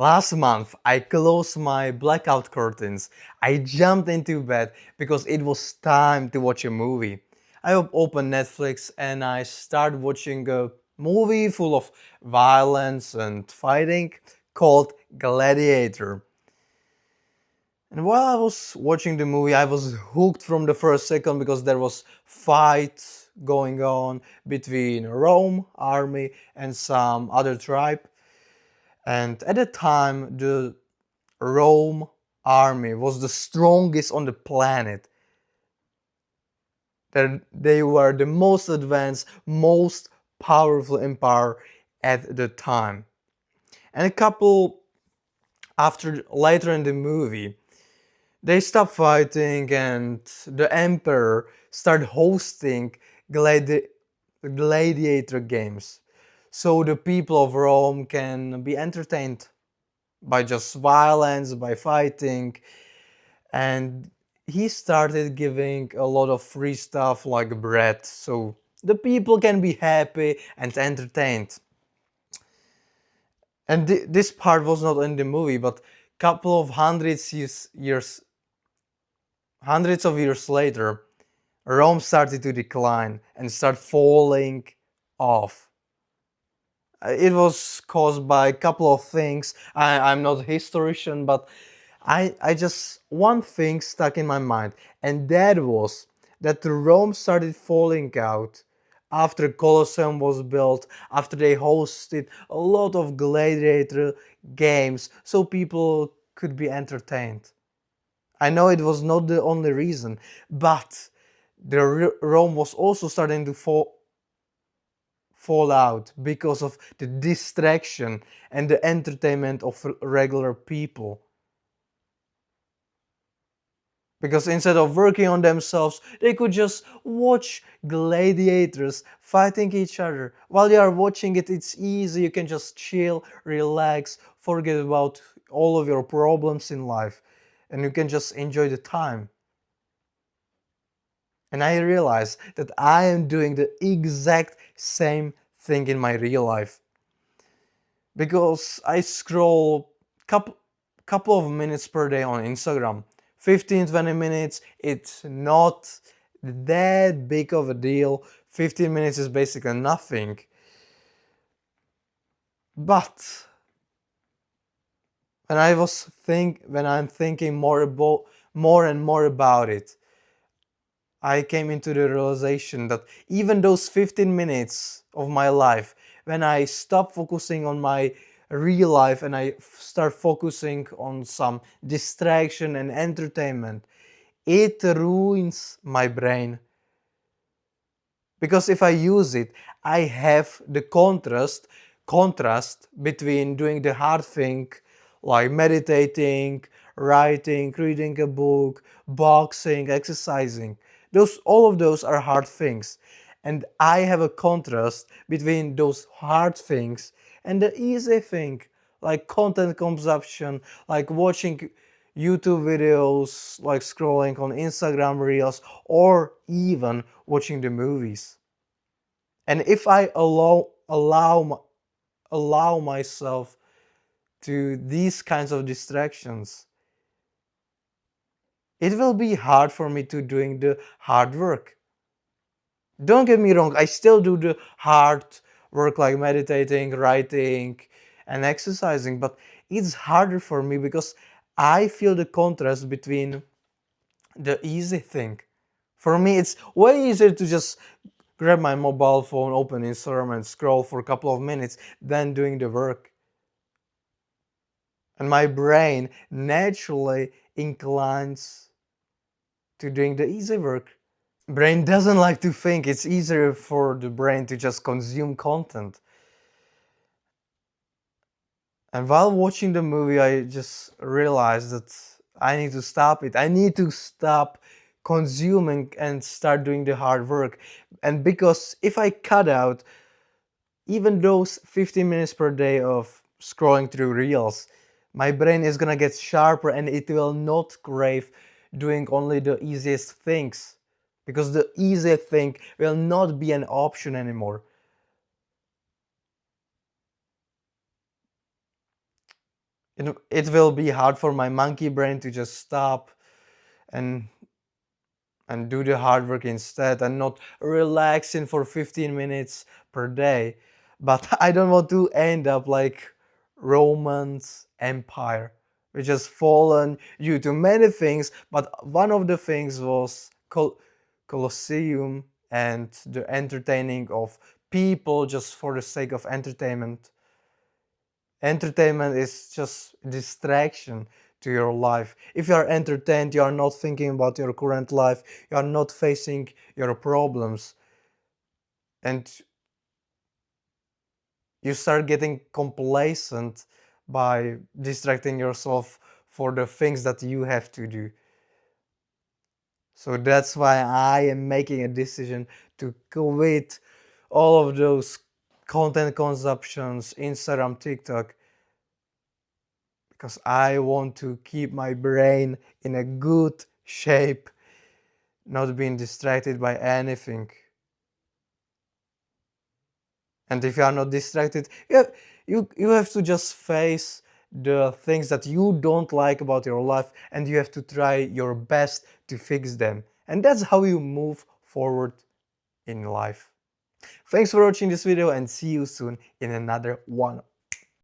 Last month, I closed my blackout curtains. I jumped into bed because it was time to watch a movie. I opened Netflix and I started watching a movie full of violence and fighting called Gladiator. And while I was watching the movie, I was hooked from the first second because there was fight going on between Rome army and some other tribe. And at the time, the Rome army was the strongest on the planet. They were the most advanced, most powerful empire at the time. And a couple after later in the movie, they stopped fighting and the emperor started hosting gladi- gladiator games. So the people of Rome can be entertained by just violence, by fighting, and he started giving a lot of free stuff like bread so the people can be happy and entertained. And this part was not in the movie, but couple of hundreds of years later, Rome started to decline and start falling off. It was caused by a couple of things. I'm not a historian, but I just one thing stuck in my mind, and that was that Rome started falling out after Colosseum was built, after they hosted a lot of gladiator games, so people could be entertained. I know it was not the only reason, but Rome was also starting to fall out because of the distraction and the entertainment of regular people. Because instead of working on themselves, they could just watch gladiators fighting each other. While you are watching it, it's easy, you can just chill, relax, forget about all of your problems in life, and you can just enjoy the time. And I realized that I am doing the exact same thing in my real life. Because I scroll couple of minutes per day on Instagram. 15-20 minutes, it's not that big of a deal. 15 minutes is basically nothing. But when I'm thinking more and more about it, I came into the realization that even those 15 minutes of my life, when I stop focusing on my real life and I start focusing on some distraction and entertainment, it ruins my brain. Because if I use it, I have the contrast between doing the hard thing like meditating, writing, reading a book, boxing, exercising. All of those are hard things. And I have a contrast between those hard things and the easy thing like content consumption, like watching YouTube videos, like scrolling on Instagram reels, or even watching the movies. And if I allow myself to these kinds of distractions, it will be hard for me to doing the hard work. Don't get me wrong, I still do the hard work like meditating, writing, and exercising, but it's harder for me because I feel the contrast between the easy thing. For me, it's way easier to just grab my mobile phone, open Instagram, and scroll for a couple of minutes than doing the work. And my brain naturally inclines to doing the easy work. Brain doesn't like to think. It's easier for the brain to just consume content. And while watching the movie, I just realized that I need to stop it. I need to stop consuming and start doing the hard work. And because if I cut out even those 15 minutes per day of scrolling through reels, my brain is gonna get sharper and it will not crave doing only the easiest things because the easy thing will not be an option anymore. it will be hard for my monkey brain to just stop and do the hard work instead and not relaxing for 15 minutes per day. But I don't want to end up like Roman's Empire, which has fallen due to many things, but one of the things was Colosseum and the entertaining of people just for the sake of entertainment. Entertainment is just distraction to your life. If you are entertained, you are not thinking about your current life, you are not facing your problems, and you start getting complacent by distracting yourself for the things that you have to do. So that's why I am making a decision to quit all of those content consumptions, Instagram, TikTok, because I want to keep my brain in a good shape, not being distracted by anything. And if you are not distracted, you have to just face the things that you don't like about your life and you have to try your best to fix them. And that's how you move forward in life. Thanks for watching this video and see you soon in another one.